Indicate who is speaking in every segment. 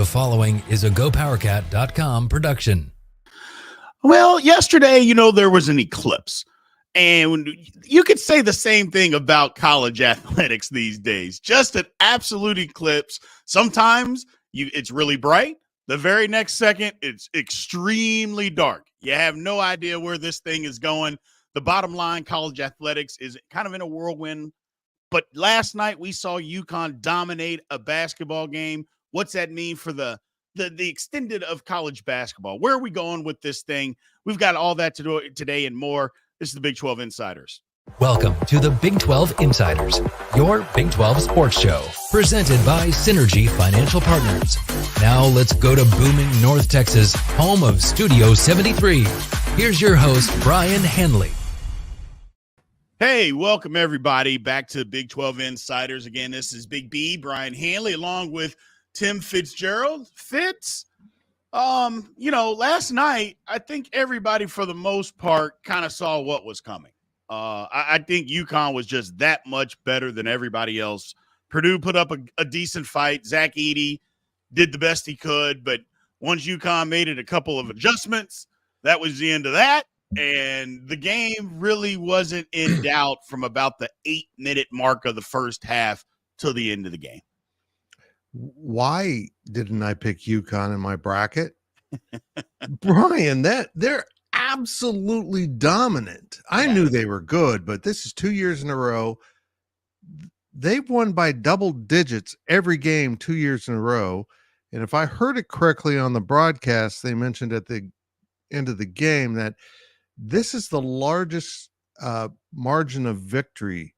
Speaker 1: The following is a GoPowercat.com production.
Speaker 2: Well, yesterday, there was an eclipse. And you could say the same thing about college athletics these days. Just an absolute eclipse. Sometimes it's really bright. The very next second, it's extremely dark. You have no idea where this thing is going. The bottom line, college athletics is kind of in a whirlwind. But last night, we saw UConn dominate a basketball game. What's that mean for the extended of college basketball? Where are we going with this thing? We've got all that to do today and more. This is the Big 12 Insiders.
Speaker 1: Welcome to the Big 12 Insiders, your Big 12 sports show, presented by Synergy Financial Partners. Now let's go to booming North Texas, home of Studio 73. Here's your host, Brien Hanley.
Speaker 2: Hey, welcome everybody back to Big 12 Insiders. Again, this is Big B, Brien Hanley, along with Tim Fitzgerald. Fitz, last night, I think everybody for the most part kind of saw what was coming. I think UConn was just that much better than everybody else. Purdue put up a decent fight. Zach Edey did the best he could, but once UConn made it a couple of adjustments, that was the end of that. And the game really wasn't in doubt from about the 8-minute mark of the first half till the end of the game.
Speaker 3: Why didn't I pick UConn in my bracket? Brien, they're absolutely dominant. I knew they were good, but this is 2 years in a row. They've won by double digits every game 2 years in a row. And if I heard it correctly on the broadcast, they mentioned at the end of the game that this is the largest margin of victory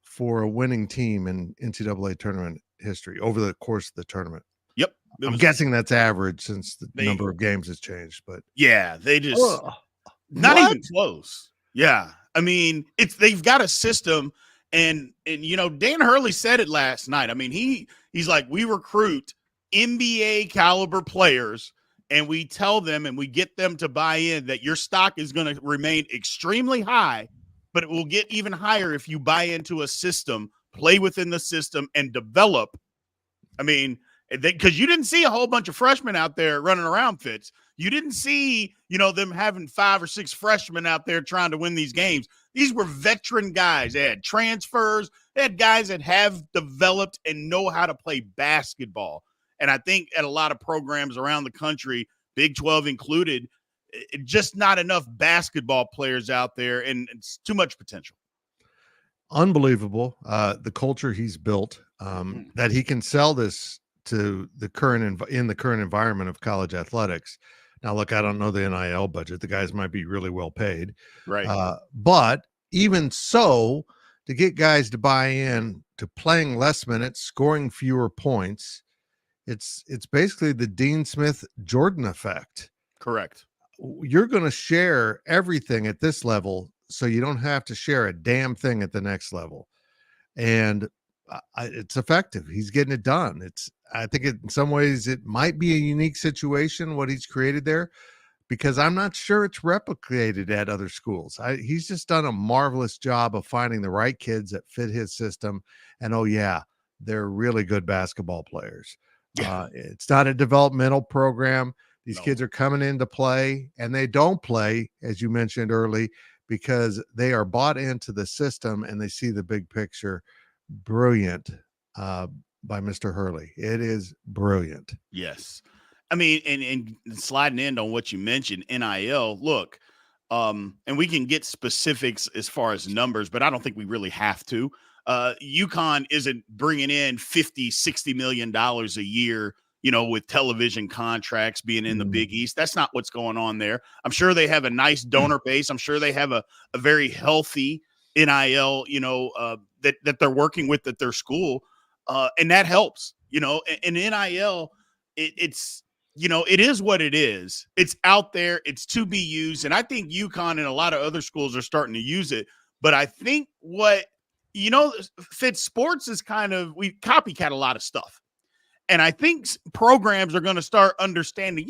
Speaker 3: for a winning team in NCAA tournament history over the course of the tournament.
Speaker 2: Yep.
Speaker 3: I'm guessing that's average since the number of games has changed, but
Speaker 2: yeah, they just not even close. Yeah. I mean, they've got a system and Dan Hurley said it last night. I mean, he's like, we recruit NBA caliber players and we tell them and we get them to buy in that your stock is going to remain extremely high, but it will get even higher if you buy into a system, play within the system, and develop. I mean, because you didn't see a whole bunch of freshmen out there running around, Fitz. You didn't see, them having 5 or 6 freshmen out there trying to win these games. These were veteran guys. They had transfers. They had guys that have developed and know how to play basketball. And I think at a lot of programs around the country, Big 12 included, just not enough basketball players out there, and it's too much potential.
Speaker 3: Unbelievable. The culture he's built, that he can sell this to the current environment of college athletics. Now, look, I don't know the NIL budget. The guys might be really well paid.
Speaker 2: Right.
Speaker 3: But even so, to get guys to buy in to playing less minutes, scoring fewer points, it's basically the Dean Smith Jordan effect.
Speaker 2: Correct.
Speaker 3: You're going to share everything at this level, so you don't have to share a damn thing at the next level. And it's effective. He's getting it done. I think in some ways it might be a unique situation, what he's created there, because I'm not sure it's replicated at other schools. He's just done a marvelous job of finding the right kids that fit his system. And, they're really good basketball players. It's not a developmental program. These kids are coming in to play, and they don't play, as you mentioned early, because they are bought into the system and they see the big picture. Brilliant by Mr. Hurley. It is brilliant.
Speaker 2: Yes. I mean, and sliding in on what you mentioned, NIL, look, and we can get specifics as far as numbers, but I don't think we really have to. UConn isn't bringing in $50-60 million a year, with television contracts being in the Big East. That's not what's going on there. I'm sure they have a nice donor base. I'm sure they have a very healthy NIL, that they're working with at their school. And that helps, and NIL, it's, it is what it is. It's out there. It's to be used. And I think UConn and a lot of other schools are starting to use it. But I think Fitz, sports is we copycat a lot of stuff. And I think programs are going to start understanding,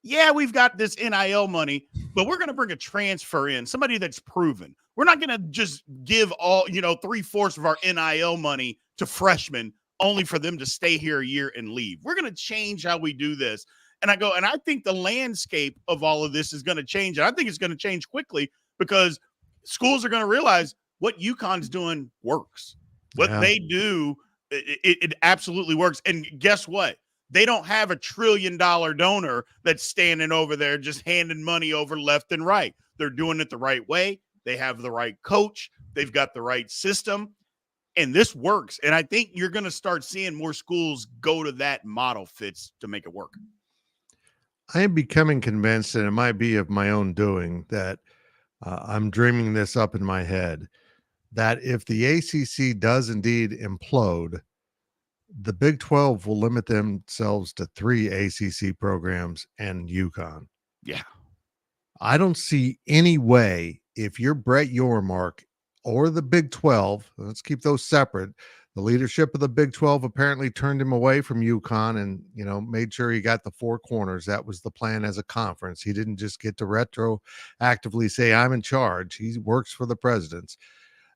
Speaker 2: yeah, we've got this NIL money, but we're going to bring a transfer in, somebody that's proven. We're not going to just give all, 3/4 of our NIL money to freshmen. only for them to stay here a year and leave. We're going to change how we do this. And I think the landscape of all of this is going to change. And I think it's going to change quickly because schools are going to realize what UConn's doing works. What they do, it absolutely works. And guess what? They don't have $1 trillion donor that's standing over there just handing money over left and right. They're doing it the right way. They have the right coach. They've got the right system. And this works. And I think you're going to start seeing more schools go to that model, Fitz, to make it work.
Speaker 3: I am becoming convinced, and it might be of my own doing, that I'm dreaming this up in my head, that if the ACC does indeed implode, the Big 12 will limit themselves to 3 ACC programs and UConn.
Speaker 2: Yeah.
Speaker 3: I don't see any way, if you're Brett Yormark or the Big 12, let's keep those separate. The leadership of the Big 12 apparently turned him away from UConn and, made sure he got the 4 corners. That was the plan as a conference. He didn't just get to retroactively say, I'm in charge. He works for the presidents.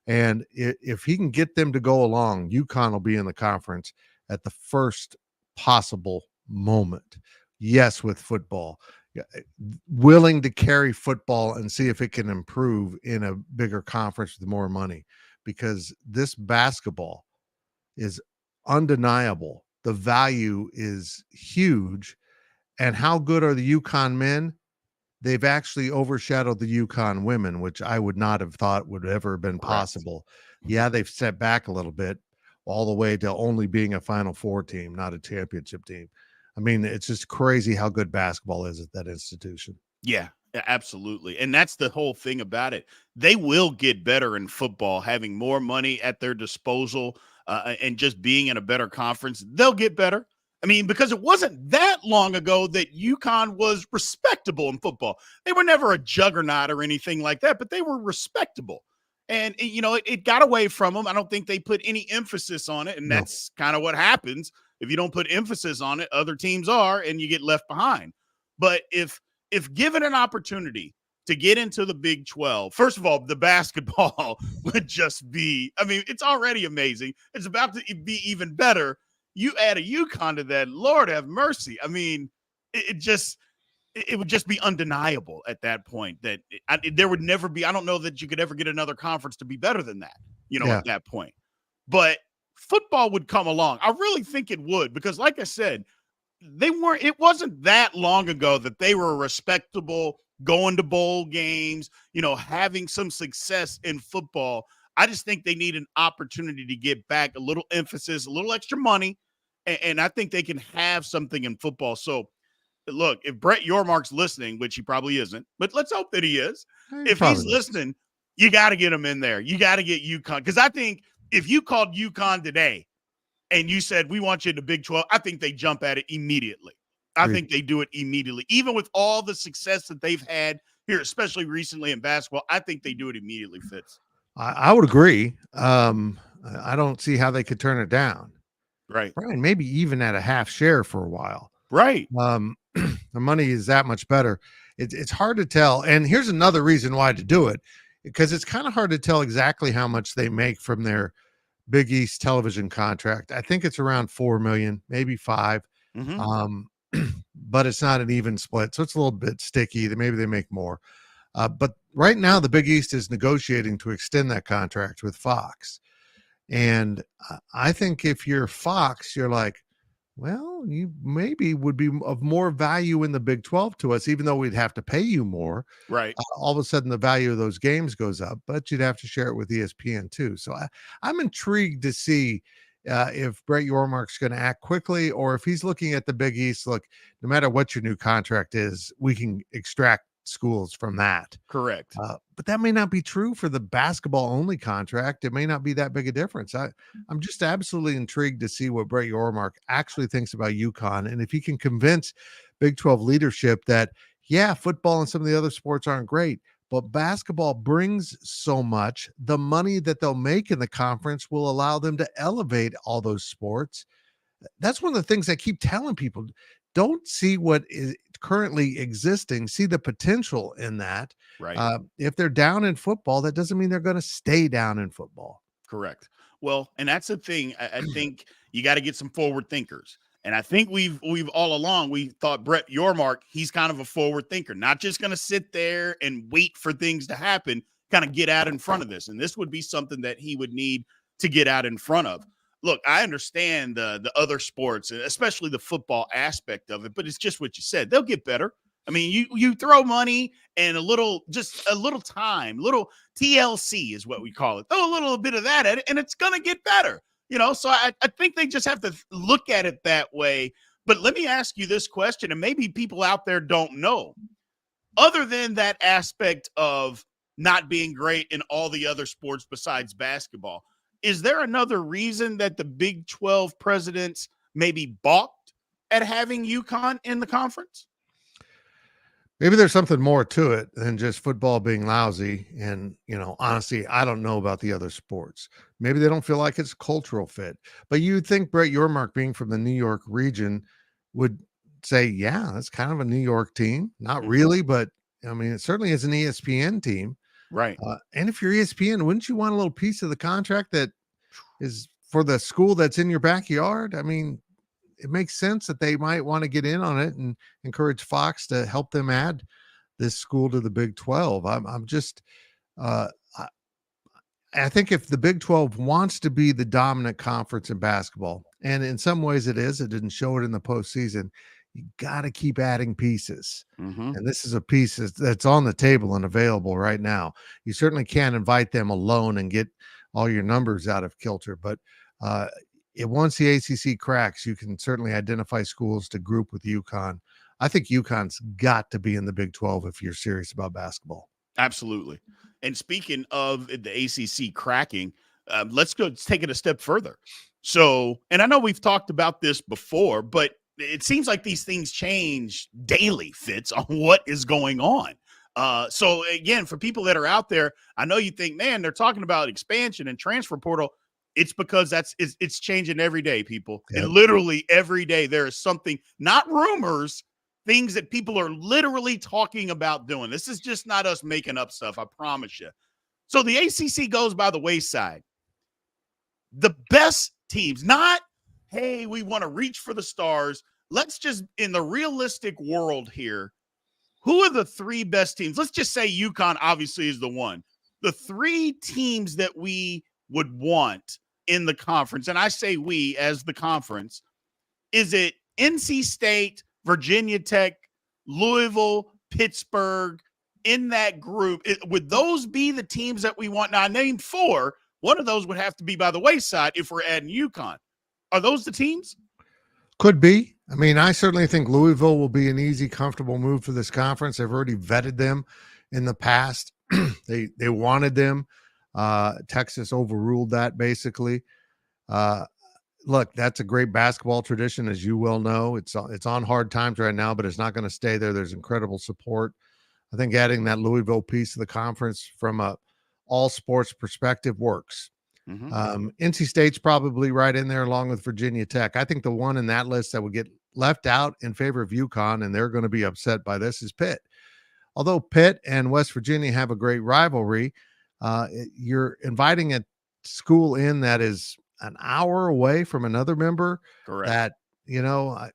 Speaker 3: And if he can get them to go along, UConn will be in the conference at the first possible moment. Yes, with football. Willing to carry football and see if it can improve in a bigger conference with more money, because this basketball is undeniable. The value is huge. And how good are the UConn men? They've actually overshadowed the UConn women, which I would not have thought would ever have been possible. Yeah, they've set back a little bit, all the way to only being a Final Four team, not a championship team. I mean, it's just crazy how good basketball is at that institution.
Speaker 2: Yeah, absolutely. And that's the whole thing about it. They will get better in football, having more money at their disposal and just being in a better conference. They'll get better. I mean, because it wasn't that long ago that UConn was respectable in football. They were never a juggernaut or anything like that, but they were respectable. And, it got away from them. I don't think they put any emphasis on it. And that's kind of what happens. If you don't put emphasis on it, other teams are, and you get left behind. But if given an opportunity to get into the Big 12, first of all, the basketball would just be, it's already amazing. It's about to be even better. You add a UConn to that, Lord have mercy. It would just be undeniable at that point that there would never be, I don't know that you could ever get another conference to be better than that, at that point. But football would come along. I really think it would, because like I said, it wasn't that long ago that they were respectable, going to bowl games, having some success in football. I just think they need an opportunity to get back a little emphasis, a little extra money. And I think they can have something in football. So look, if Brett Yormark's listening, which he probably isn't, but let's hope that he is. If he's listening, you got to get him in there. You got to get UConn. Because I think if you called UConn today and you said, we want you in the Big 12, I think they jump at it immediately. I think they do it immediately. Even with all the success that they've had here, especially recently in basketball, I think they do it immediately, Fitz.
Speaker 3: I would agree. I don't see how they could turn it down.
Speaker 2: Right.
Speaker 3: Brien, maybe even at a half share for a while.
Speaker 2: Right.
Speaker 3: The money is that much better. It's hard to tell. And here's another reason why to do it, because it's kind of hard to tell exactly how much they make from their Big East television contract. I think it's around 4 million, maybe 5. But it's not an even split. So it's a little bit sticky. Maybe they make more. But right now, the Big East is negotiating to extend that contract with Fox. And I think if you're Fox, you're like, well, you maybe would be of more value in the Big 12 to us, even though we'd have to pay you more.
Speaker 2: Right.
Speaker 3: All of a sudden, the value of those games goes up, but you'd have to share it with ESPN too. So I'm intrigued to see if Brett Yormark's going to act quickly, or if he's looking at the Big East. Look, no matter what your new contract is, we can extract schools from that.
Speaker 2: Correct.
Speaker 3: But that may not be true for the basketball only contract. It may not be that big a difference. I'm just absolutely intrigued to see what Brett Yormark actually thinks about UConn, and if he can convince Big 12 leadership that, yeah, football and some of the other sports aren't great, but basketball brings so much. The money that they'll make in the conference will allow them to elevate all those sports. That's one of the things I keep telling people. Don't see what is currently existing, see the potential in that.
Speaker 2: Right.
Speaker 3: If they're down in football, that doesn't mean they're going to stay down in football.
Speaker 2: Correct. Well, and that's the thing. I think you got to get some forward thinkers. And I think we've all along, we thought Brett Yormark, he's kind of a forward thinker, not just going to sit there and wait for things to happen, kind of get out in front of this. And this would be something that he would need to get out in front of. Look, I understand the other sports, especially the football aspect of it, but it's just what you said. They'll get better. I mean, you throw money and just a little time, little TLC is what we call it. Throw a little bit of that at it, and it's going to get better. So I think they just have to look at it that way. But let me ask you this question, and maybe people out there don't know. Other than that aspect of not being great in all the other sports besides basketball, is there another reason that the Big 12 presidents maybe balked at having UConn in the conference?
Speaker 3: Maybe there's something more to it than just football being lousy. And, honestly, I don't know about the other sports. Maybe they don't feel like it's a cultural fit. But you'd think Brett Yormark, being from the New York region, would say, yeah, that's kind of a New York team. Not really, but, I mean, it certainly is an ESPN team.
Speaker 2: Right.
Speaker 3: And if you're ESPN, wouldn't you want a little piece of the contract that is for the school that's in your backyard? I mean, it makes sense that they might want to get in on it and encourage Fox to help them add this school to the Big 12. I'm just, I think if the Big 12 wants to be the dominant conference in basketball, and in some ways it didn't show it in the postseason, you got to keep adding pieces. And this is a piece that's on the table and available right now. You certainly can't invite them alone and get all your numbers out of kilter, but once the ACC cracks, you can certainly identify schools to group with UConn. I think UConn's got to be in the Big 12 if you're serious about basketball.
Speaker 2: Absolutely. And speaking of the ACC cracking, let's take it a step further. So, and I know we've talked about this before, but it seems like these things change daily, Fitz, on what is going on. So again, for people that are out there, I know you think, man, they're talking about expansion and transfer portal. It's because it's changing every day, people. Yep. And literally every day there is something, not rumors, things that people are literally talking about doing. This is just not us making up stuff, I promise you. So the ACC goes by the wayside. The best teams, not, hey, we want to reach for the stars. Let's just, in the realistic world here, who are the three best teams? Let's just say UConn obviously is the one. The three teams that we would want in the conference, and I say we as the conference, is it NC State, Virginia Tech, Louisville, Pittsburgh, in that group? Would those be the teams that we want? Now, I named four. One of those would have to be by the wayside if we're adding UConn. Are those the teams?
Speaker 3: Could be. I mean, I certainly think Louisville will be an easy, comfortable move for this conference. They've already vetted them in the past. They wanted them. Texas overruled that, basically. Look, that's a great basketball tradition, as you well know. It's on hard times right now, but it's not going to stay there. There's incredible support. I think adding that Louisville piece of the conference from a all sports perspective works. NC State's probably right in there along with Virginia Tech. I think the one in that list that would get left out in favor of UConn, and they're going to be upset by this, is Pitt. Although Pitt and West Virginia have a great rivalry, you're inviting a school in that is an hour away from another member.
Speaker 2: Correct.
Speaker 3: That,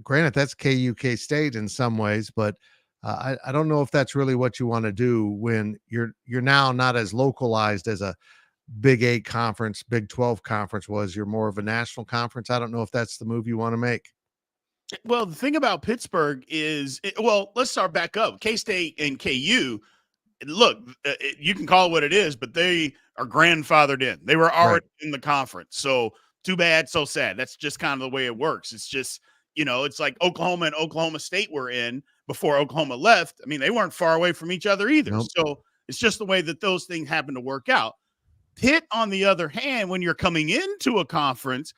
Speaker 3: granted, that's KU State in some ways, but I don't know if that's really what you want to do when you're now not as localized as a Big 8 conference, Big 12 conference was. You're more of a national conference. I don't know if that's the move you want to make.
Speaker 2: Well, the thing about Pittsburgh is, let's start back up. K-State and KU, look, you can call it what it is, but they are grandfathered in. They were already in the conference. So too bad, so sad. That's just kind of the way it works. It's just, it's like Oklahoma and Oklahoma State were in before Oklahoma left. I mean, they weren't far away from each other either. Nope. So it's just the way that those things happen to work out. Pitt, on the other hand, when you're coming into a conference,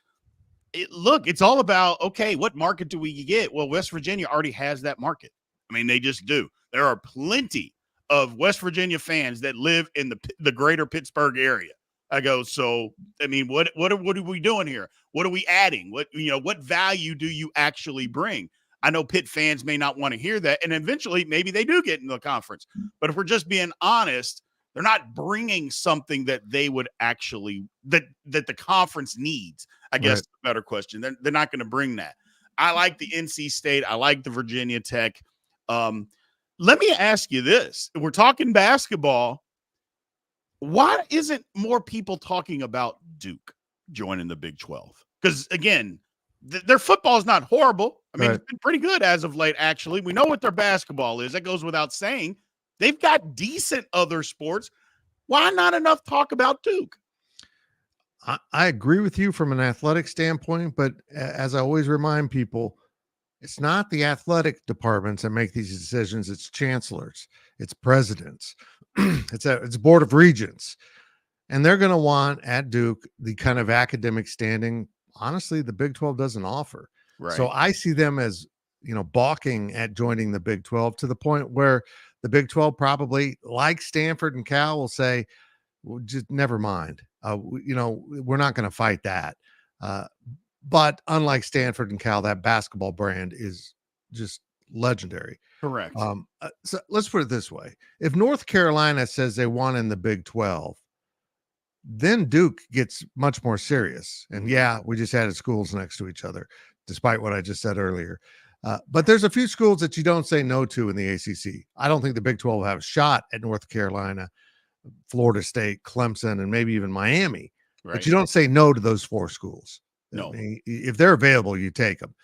Speaker 2: it's all about, okay, what market do we get? Well, West Virginia already has that market. I mean, they just do. There are plenty of West Virginia fans that live in the greater Pittsburgh area. I go, so, I mean, what are we doing here? What are we adding? What value do you actually bring? I know Pitt fans may not want to hear that, and eventually maybe they do get into the conference. But if we're just being honest, They're not bringing something that they would actually that the conference needs. I guess
Speaker 3: Right.
Speaker 2: a better question. They're not going to bring that. I like the NC State. I like the Virginia Tech. Let me ask you this: we're talking basketball. Why isn't more people talking about Duke joining the Big 12? Because again, their football is not horrible. I mean,
Speaker 3: Right.
Speaker 2: it's been pretty good as of late, actually. We know what their basketball is. That goes without saying. They've got decent other sports. Why not enough talk about Duke?
Speaker 3: I agree with you from an athletic standpoint, but as I always remind people, it's not the athletic departments that make these decisions. It's chancellors, it's presidents, it's board of regents, and they're going to want at Duke the kind of academic standing, honestly, the Big 12 doesn't offer. So
Speaker 2: Right.
Speaker 3: I see them as, balking at joining the Big 12 to the point where the Big 12 probably, like Stanford and Cal, will say, well, just never mind. We're not going to fight that. But unlike Stanford and Cal, that basketball brand is just legendary.
Speaker 2: Correct.
Speaker 3: So let's put it this way. If North Carolina says they want in the Big 12, then Duke gets much more serious. And yeah, we just added schools next to each other, despite what I just said earlier. But there's a few schools that you don't say no to in the ACC. I don't think the Big 12 will have a shot at North Carolina, Florida State, Clemson, and maybe even Miami.
Speaker 2: Right.
Speaker 3: But you don't say no to those four schools.
Speaker 2: No.
Speaker 3: I mean, if they're available, you take them.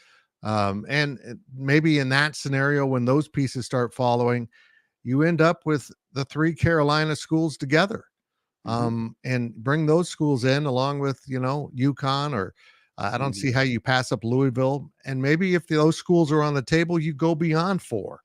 Speaker 3: And maybe in that scenario, when those pieces start following, you end up with the three Carolina schools together. And bring those schools in along with, UConn, or I don't see how you pass up Louisville. And maybe if those schools are on the table, you go beyond four.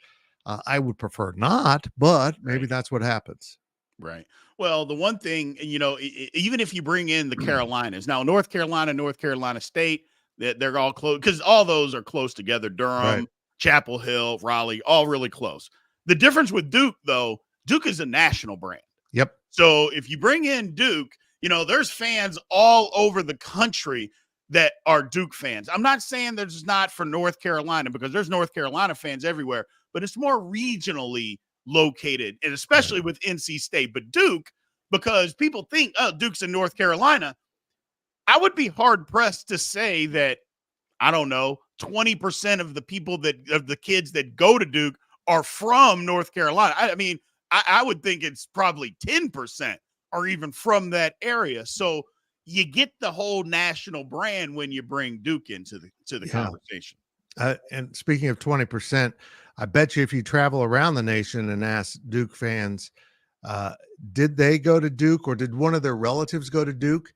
Speaker 3: I would prefer not, but maybe that's what happens.
Speaker 2: Right. Well, the one thing, even if you bring in the Carolinas, now North Carolina State, they're all close because all those are close together. Durham,
Speaker 3: Right.
Speaker 2: Chapel Hill, Raleigh, all really close. The difference with Duke, though, Duke is a national brand.
Speaker 3: Yep.
Speaker 2: So if you bring in Duke, there's fans all over the country that are Duke fans. I'm not saying there's not for North Carolina, because there's North Carolina fans everywhere, but it's more regionally located, and especially with NC State. But Duke, because people think, oh, Duke's in North Carolina, I would be hard pressed to say that, I don't know, 20% of the kids that go to Duke are from North Carolina. I mean, I would think it's probably 10% or even from that area. So you get the whole national brand when you bring Duke into the conversation.
Speaker 3: And speaking of 20%, I bet you if you travel around the nation and ask Duke fans, did they go to Duke or did one of their relatives go to Duke?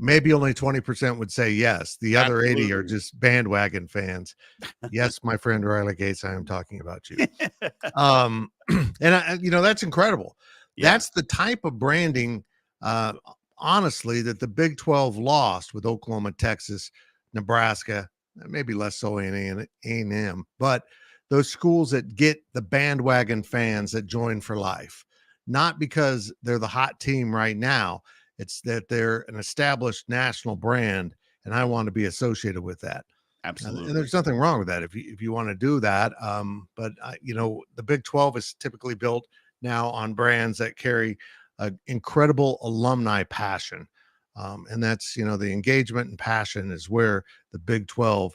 Speaker 3: Maybe only 20% would say yes. The other 80 are just bandwagon fans. Yes, my friend Riley Gates, I am talking about you. And that's incredible. Yeah. That's the type of branding, honestly, that the Big 12 lost with Oklahoma, Texas, Nebraska, maybe less so A&M, but those schools that get the bandwagon fans that join for life, not because they're the hot team right now. It's that they're an established national brand, and I want to be associated with that.
Speaker 2: Absolutely.
Speaker 3: And there's nothing wrong with that if you want to do that. But the Big 12 is typically built now on brands that carry an incredible alumni passion. And that's, the engagement and passion is where the Big 12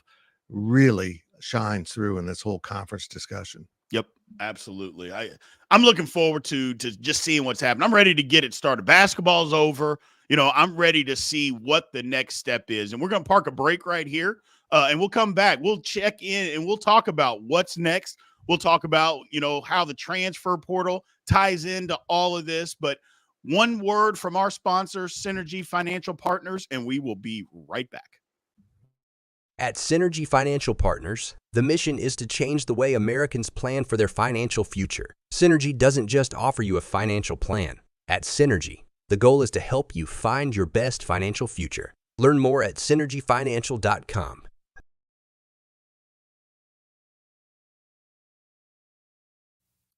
Speaker 3: really shines through in this whole conference discussion.
Speaker 2: Yep, absolutely. I'm looking forward to just seeing what's happening. I'm ready to get it started. Basketball's over. I'm ready to see what the next step is. And we're going to park a break right here. And we'll come back. We'll check in and we'll talk about what's next. We'll talk about, how the transfer portal ties into all of this. But one word from our sponsor, Synergy Financial Partners, and we will be right back.
Speaker 4: At Synergy Financial Partners, the mission is to change the way Americans plan for their financial future. Synergy doesn't just offer you a financial plan. At Synergy, the goal is to help you find your best financial future. Learn more at synergyfinancial.com.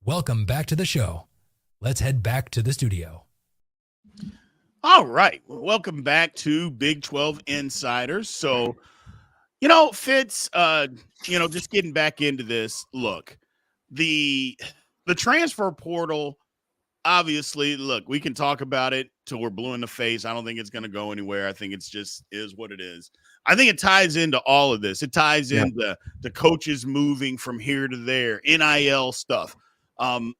Speaker 1: Welcome back to the show. Let's head back to the studio.
Speaker 2: All right. Welcome back to Big 12 Insiders. So, Fitz, just getting back into this. Look, the transfer portal, obviously, look, we can talk about it till we're blue in the face. I don't think it's going to go anywhere. I think it's just is what it is. I think it ties into all of this. It ties into the coaches moving from here to there, NIL stuff.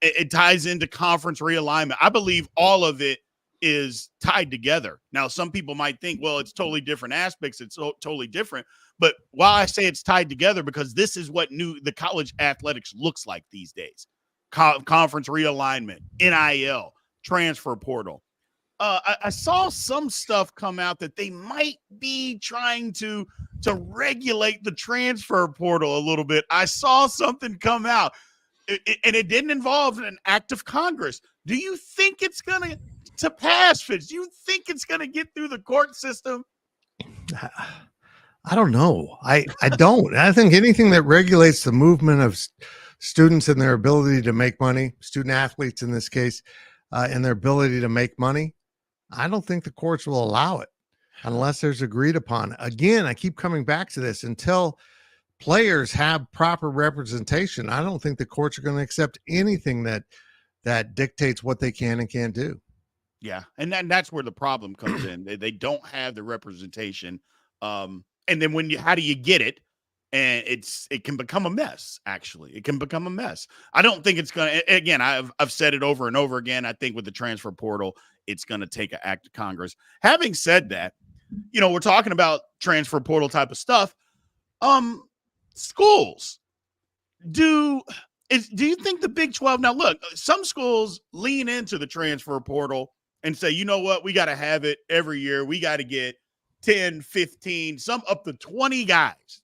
Speaker 2: It ties into conference realignment. I believe all of it is tied together. Now, some people might think, well, it's totally different aspects. It's totally different. But while I say it's tied together, because this is what the college athletics looks like these days. Conference realignment, NIL, transfer portal. I saw some stuff come out that they might be trying to regulate the transfer portal a little bit. I saw something come out, and it didn't involve an act of Congress. Do you think it's going to pass, Fitz? Do you think it's going to get through the court system?
Speaker 3: I don't know. I don't. I think anything that regulates the movement of students and their ability to make money, student athletes in this case, and their ability to make money, I don't think the courts will allow it unless there's agreed upon. Again, I keep coming back to this. Until players have proper representation, I don't think the courts are going to accept anything that dictates what they can and can't do.
Speaker 2: Yeah, and that's where the problem comes in. They don't have the representation. And then how do you get it? And it can become a mess. Actually, it can become a mess. I don't think it's going to, again, I've said it over and over again. I think with the transfer portal, it's going to take an act of Congress. Having said that, we're talking about transfer portal type of stuff. Schools, do you think the Big 12, now look, some schools lean into the transfer portal and say, you know what, we got to have it every year. We got to get 10, 15, some up to 20 guys.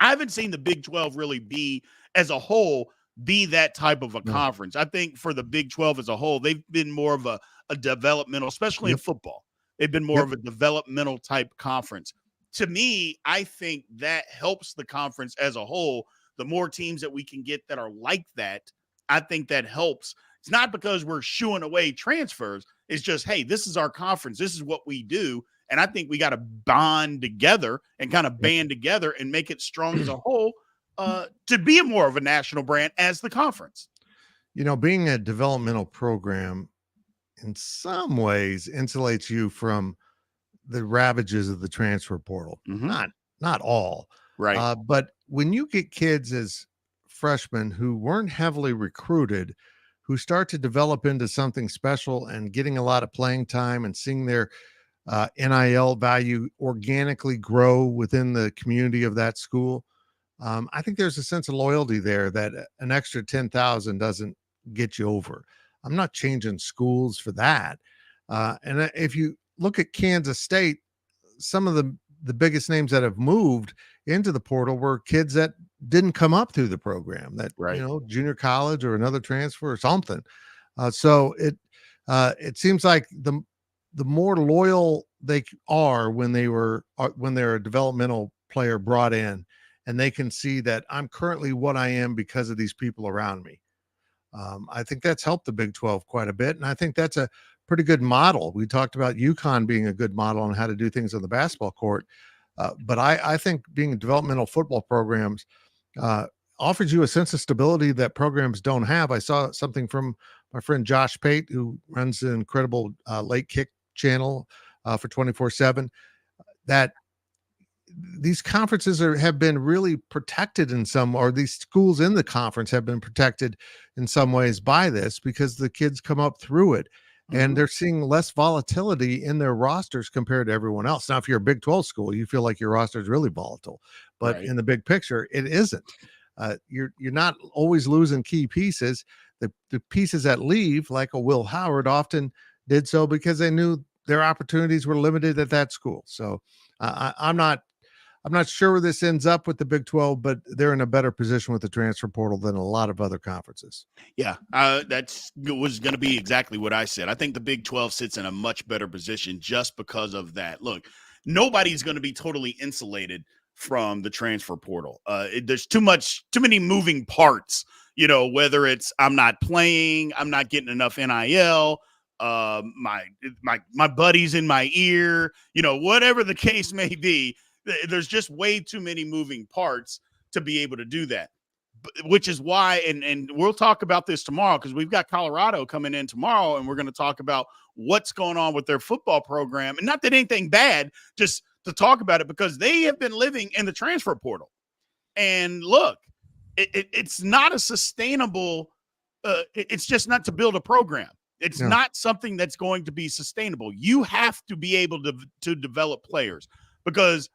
Speaker 2: I haven't seen the Big 12 really be that type of a conference. I think for the Big 12 as a whole, they've been more of a developmental, especially in football. They've been more of a developmental type conference. To me, I think that helps the conference as a whole. The more teams that we can get that are like that, I think that helps. It's not because we're shooing away transfers. It's just, hey, this is our conference. This is what we do. And I think we got to bond together and kind of band together and make it strong as a whole to be more of a national brand as the conference.
Speaker 3: Being a developmental program in some ways insulates you from the ravages of the transfer portal.
Speaker 2: Mm-hmm.
Speaker 3: Not all.
Speaker 2: Right.
Speaker 3: But when you get kids as freshmen who weren't heavily recruited, who start to develop into something special and getting a lot of playing time and seeing their NIL value organically grow within the community of that school, I think there's a sense of loyalty there that an extra 10,000 doesn't get you over. I'm not changing schools for that. And if you look at Kansas State, some of the biggest names that have moved into the portal were kids that didn't come up through the program, that junior college or another transfer or something. So it seems like the more loyal they are when they're a developmental player brought in, and they can see that I'm currently what I am because of these people around me. I think that's helped the Big 12 quite a bit, and I think that's a pretty good model. We talked about UConn being a good model on how to do things on the basketball court, but I think being developmental football programs offers you a sense of stability that programs don't have. I saw something from my friend Josh Pate, who runs an incredible late kick channel for 24/7, that these conferences have been really protected or these schools in the conference have been protected in some ways by this, because the kids come up through it and they're seeing less volatility in their rosters compared to everyone else. Now, if you're a Big 12 school, you feel like your roster is really volatile, but in the big picture, it isn't. You're not always losing key pieces. The pieces that leave, like a Will Howard, often did so because they knew their opportunities were limited at that school. So I'm not sure where this ends up with the Big 12, but they're in a better position with the transfer portal than a lot of other conferences.
Speaker 2: Yeah, that was going to be exactly what I said. I think the Big 12 sits in a much better position just because of that. Look, nobody's going to be totally insulated from the transfer portal. There's too many moving parts, whether it's I'm not playing, I'm not getting enough NIL, my buddy's in my ear, whatever the case may be. There's just way too many moving parts to be able to do that. which is why, and we'll talk about this tomorrow because we've got Colorado coming in tomorrow, and we're going to talk about what's going on with their football program. And not that anything bad, just to talk about it, because they have been living in the transfer portal. And look, it's not a sustainable, it's just not to build a program. It's not something that's going to be sustainable. You have to be able to develop players, because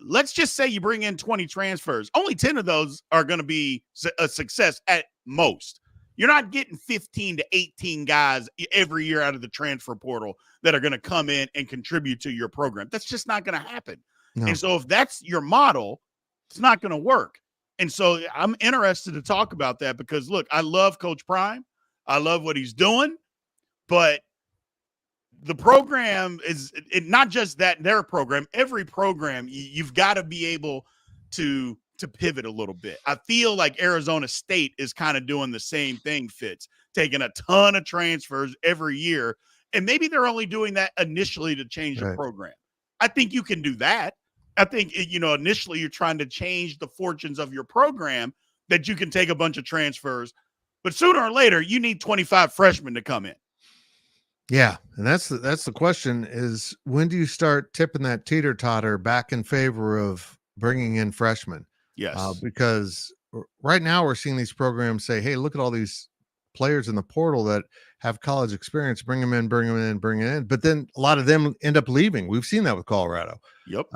Speaker 2: let's just say you bring in 20 transfers. Only 10 of those are going to be a success at most. You're not getting 15 to 18 guys every year out of the transfer portal that are going to come in and contribute to your program. That's just not going to happen. No. And so if that's your model, it's not going to work. And so I'm interested to talk about that because, look, I love Coach Brien. I love what he's doing. But the program is not just that their program. Every program, you've got to be able to pivot a little bit. I feel like Arizona State is kind of doing the same thing, Fitz, taking a ton of transfers every year. And maybe they're only doing that initially to change the program. I think you can do that. I think, initially you're trying to change the fortunes of your program, that you can take a bunch of transfers. But sooner or later, you need 25 freshmen to come in.
Speaker 3: Yeah, and that's the question is, when do you start tipping that teeter-totter back in favor of bringing in freshmen?
Speaker 2: Yes.
Speaker 3: Because right now we're seeing these programs say, hey, look at all these players in the portal that have college experience, bring them in. But then a lot of them end up leaving. We've seen that with Colorado.
Speaker 2: Yep.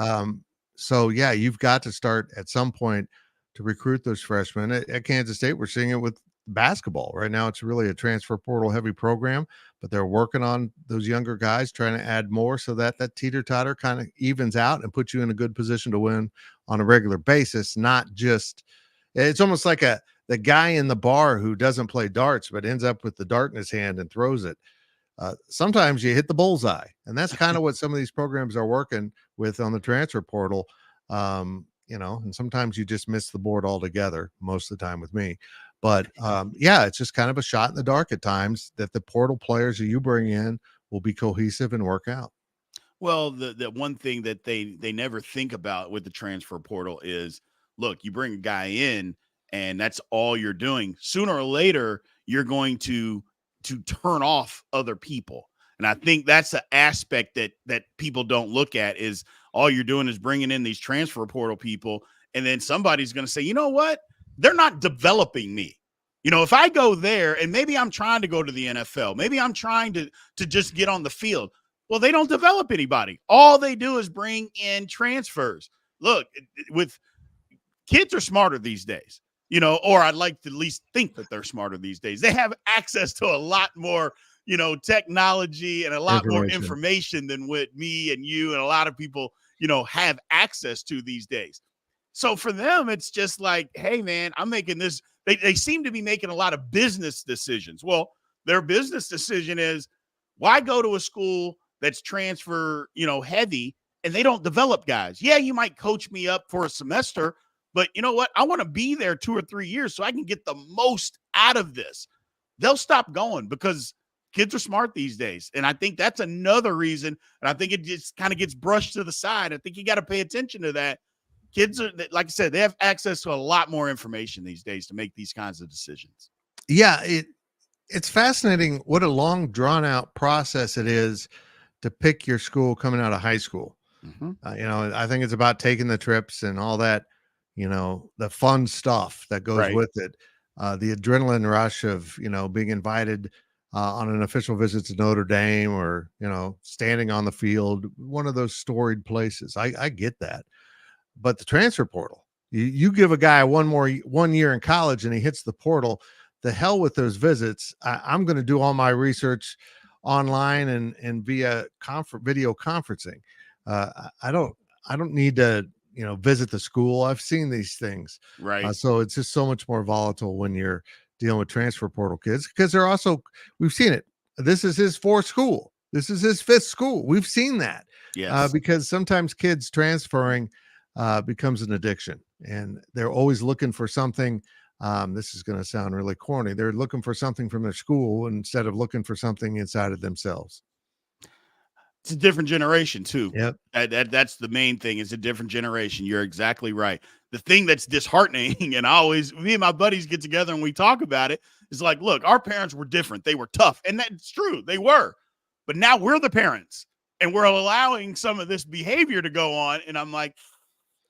Speaker 3: So, yeah, you've got to start at some point to recruit those freshmen. At Kansas State, we're seeing it with basketball. Right now, it's really a transfer portal heavy program, but they're working on those younger guys, trying to add more so that teeter-totter kind of evens out and puts you in a good position to win on a regular basis. Not just, it's almost like the guy in the bar who doesn't play darts but ends up with the dart in his hand and throws it. Sometimes you hit the bullseye, and that's kind of what some of these programs are working with on the transfer portal. And sometimes you just miss the board altogether, most of the time with me. But it's just kind of a shot in the dark at times that the portal players that you bring in will be cohesive and work out.
Speaker 2: Well, the one thing that they never think about with the transfer portal is, look, you bring a guy in and that's all you're doing. Sooner or later, you're going to turn off other people. And I think that's the aspect that people don't look at, is all you're doing is bringing in these transfer portal people. And then somebody's going to say, you know what? They're not developing me. If I go there and maybe I'm trying to go to the NFL, maybe I'm trying to just get on the field. Well, they don't develop anybody. All they do is bring in transfers. Look, with kids are smarter these days, or I'd like to at least think that they're smarter these days. They have access to a lot more, technology and a lot more information than what me and you and a lot of people, have access to these days. So for them, it's just like, hey, man, I'm making this. They seem to be making a lot of business decisions. Well, their business decision is, why go to a school that's transfer, heavy, and they don't develop guys? Yeah, you might coach me up for a semester, but you know what? I want to be there 2 or 3 years so I can get the most out of this. They'll stop going because kids are smart these days. And I think that's another reason. And I think it just kind of gets brushed to the side. I think you got to pay attention to that. Kids are, like I said, they have access to a lot more information these days to make these kinds of decisions.
Speaker 3: Yeah, it's fascinating what a long, drawn-out process it is to pick your school coming out of high school.
Speaker 2: Mm-hmm.
Speaker 3: I think it's about taking the trips and all that, the fun stuff that goes with it. The adrenaline rush of, being invited on an official visit to Notre Dame, or, standing on the field, one of those storied places. I get that. But the transfer portal, you give a guy one year in college and he hits the portal, the hell with those visits. I'm going to do all my research online and via video conferencing. I don't need to, visit the school. I've seen these things.
Speaker 2: Right.
Speaker 3: So it's just so much more volatile when you're dealing with transfer portal kids, because they're also, we've seen it. This is his fourth school. This is his fifth school. We've seen that.
Speaker 2: Yes.
Speaker 3: Because sometimes kids transferring becomes an addiction, and they're always looking for something. This is going to sound really corny. They're looking for something from their school instead of looking for something inside of themselves.
Speaker 2: It's a different generation too.
Speaker 3: Yep.
Speaker 2: That's the main thing. It's a different generation. You're exactly right. the thing that's disheartening, and me and my buddies get together and we talk about it, is like, look, our parents were different. They were tough. And that's true. They were. But now we're the parents and we're allowing some of this behavior to go on. And I'm like,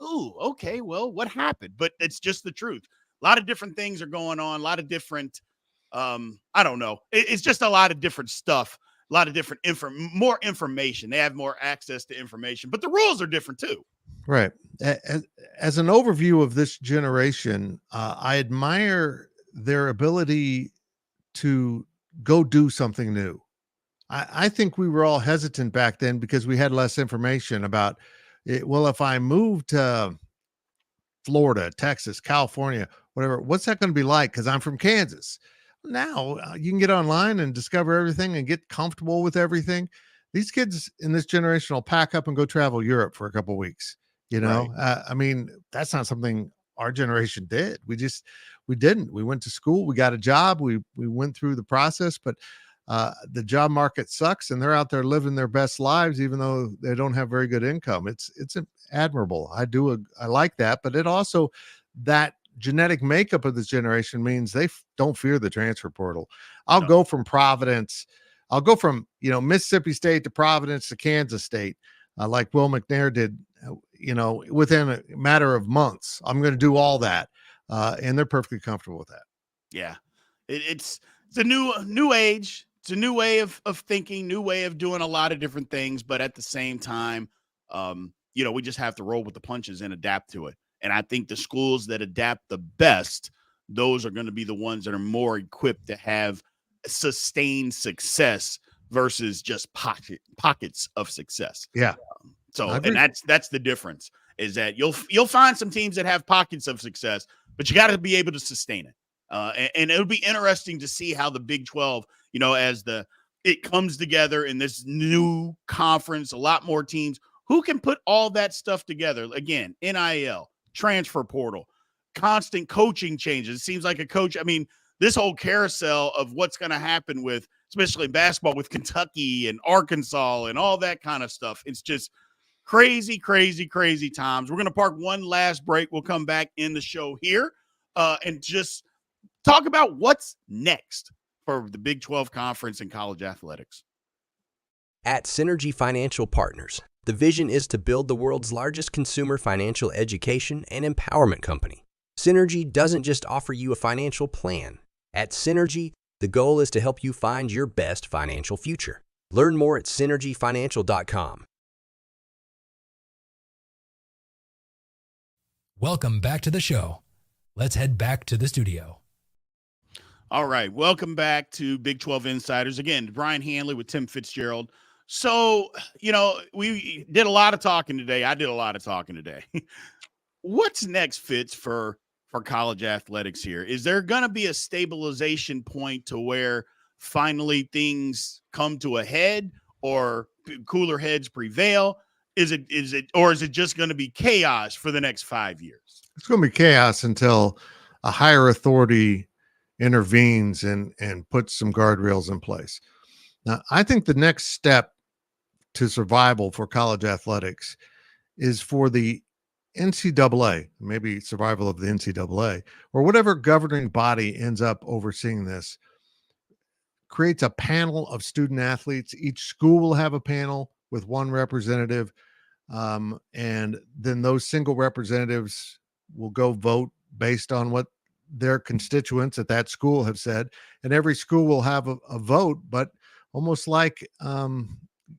Speaker 2: ooh, okay, well, what happened? But it's just the truth. A lot of different things are going on, a lot of different, I don't know. It's just a lot of different stuff, a lot of different more information. They have more access to information, but the rules are different too.
Speaker 3: Right. As an overview of this generation, I admire their ability to go do something new. I think we were all hesitant back then because we had less information about it. Well, if I move to Florida, Texas, California, whatever, what's that going to be like? Because I'm from Kansas. Now you can get online and discover everything and get comfortable with everything. These kids in this generation will pack up and go travel Europe for a couple of weeks. You know, right. I mean, that's not something our generation did. We didn't. We went to school, we got a job, we went through the process, but the job market sucks and they're out there living their best lives, even though they don't have very good income. It's admirable. I like that, but it also, that genetic makeup of this generation means they don't fear the transfer portal. I'll go from Providence. I'll go from, Mississippi State to Providence to Kansas State, like Will McNair did, within a matter of months. I'm going to do all that. And they're perfectly comfortable with that.
Speaker 2: Yeah. It's a new age. It's a new way of thinking, new way of doing a lot of different things. But at the same time, we just have to roll with the punches and adapt to it. And I think the schools that adapt the best, those are going to be the ones that are more equipped to have sustained success versus just pockets of success.
Speaker 3: Yeah.
Speaker 2: And that's the difference, is that you'll find some teams that have pockets of success, but you got to be able to sustain it. And it'll be interesting to see how the Big 12, as it comes together in this new conference, a lot more teams who can put all that stuff together. Again, NIL, transfer portal, constant coaching changes. It seems like this whole carousel of what's going to happen with, especially basketball, with Kentucky and Arkansas and all that kind of stuff. It's just crazy, crazy, crazy times. We're going to park one last break. We'll come back in the show here and just talk about what's next for the Big 12 Conference and college athletics.
Speaker 4: At Synergy Financial Partners, the vision is to build the world's largest consumer financial education and empowerment company. Synergy doesn't just offer you a financial plan. At Synergy, the goal is to help you find your best financial future. Learn more at synergyfinancial.com.
Speaker 1: Welcome back to the show. Let's head back to the studio.
Speaker 2: All right. Welcome back to Big 12 Insiders. Again, Brien Hanley with Tim Fitzgerald. So, we did a lot of talking today. I did a lot of talking today. What's next, Fitz, for college athletics here? Is there going to be a stabilization point to where finally things come to a head, or cooler heads prevail? Is it just going to be chaos for the next 5 years?
Speaker 3: It's going to be chaos until a higher authority intervenes and puts some guardrails in place. Now, I think the next step to survival for college athletics is for the NCAA, maybe survival of the NCAA, or whatever governing body ends up overseeing this, creates a panel of student athletes. Each school will have a panel with one representative, and then those single representatives will go vote based on what their constituents at that school have said, and every school will have a vote, but almost like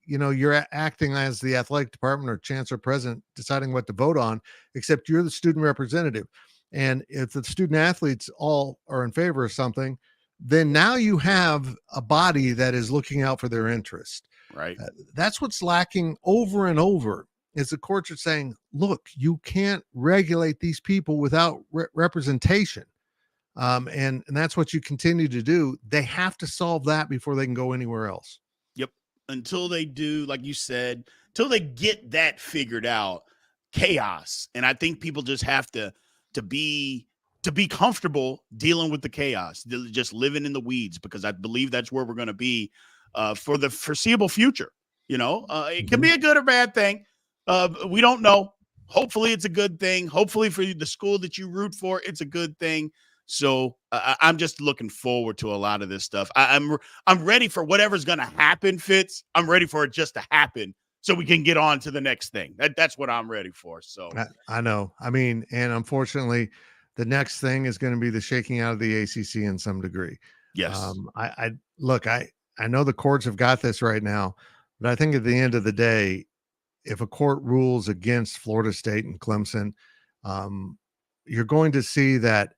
Speaker 3: you're acting as the athletic department or chancellor president deciding what to vote on, except you're the student representative. And if the student athletes all are in favor of something, then now you have a body that is looking out for their interest.
Speaker 2: Right.
Speaker 3: That's what's lacking over and over, is the courts are saying, look, you can't regulate these people without representation. And that's what you continue to do. They have to solve that before they can go anywhere else.
Speaker 2: Yep. Until they do, like you said, until they get that figured out, chaos. And I think people just have to be comfortable dealing with the chaos, just living in the weeds, because I believe that's where we're going to be for the foreseeable future. It can be a good or bad thing. We don't know. hopefully it's a good thing. Hopefully for the school that you root for, it's a good thing. So I'm just looking forward to a lot of this stuff. I'm ready for whatever's going to happen, Fitz. I'm ready for it just to happen so we can get on to the next thing. That's what I'm ready for. So
Speaker 3: I know. I mean, and unfortunately, the next thing is going to be the shaking out of the ACC in some degree.
Speaker 2: yes,
Speaker 3: I look, I know the courts have got this right now, but I think at the end of the day, if a court rules against Florida State and Clemson, you're going to see that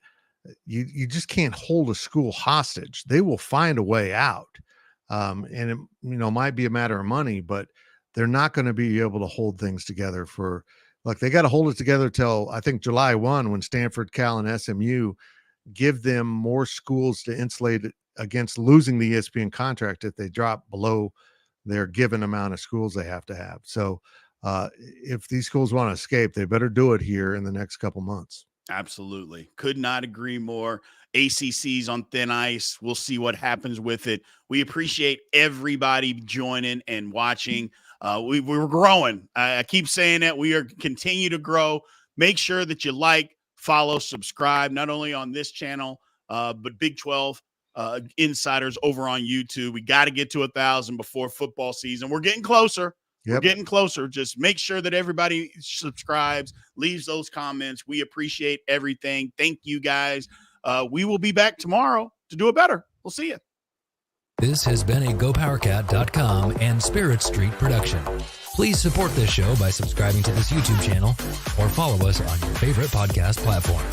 Speaker 3: you just can't hold a school hostage. They will find a way out. And it, might be a matter of money, but they're not going to be able to hold things together for, like, they got to hold it together till I think July 1, when Stanford, Cal, and SMU give them more schools to insulate it against losing the ESPN contract if they drop below their given amount of schools they have to have. So if these schools want to escape, they better do it here in the next couple months.
Speaker 2: absolutely. Could not agree more. ACC's on thin ice. We'll see what happens with it. We appreciate everybody joining and watching. We're growing. I keep saying that we are continue to grow. Make sure that you like, follow, subscribe, not only on this channel, but Big 12 Insiders over on YouTube. We got to get to 1,000 before football season. We're getting closer. Yep. We're getting closer. Just make sure that everybody subscribes, leaves those comments. We appreciate everything. Thank you, guys. We will be back tomorrow to do it better. We'll see you.
Speaker 1: This has been a GoPowercat.com and Spirit Street production. Please support this show by subscribing to this YouTube channel or follow us on your favorite podcast platform.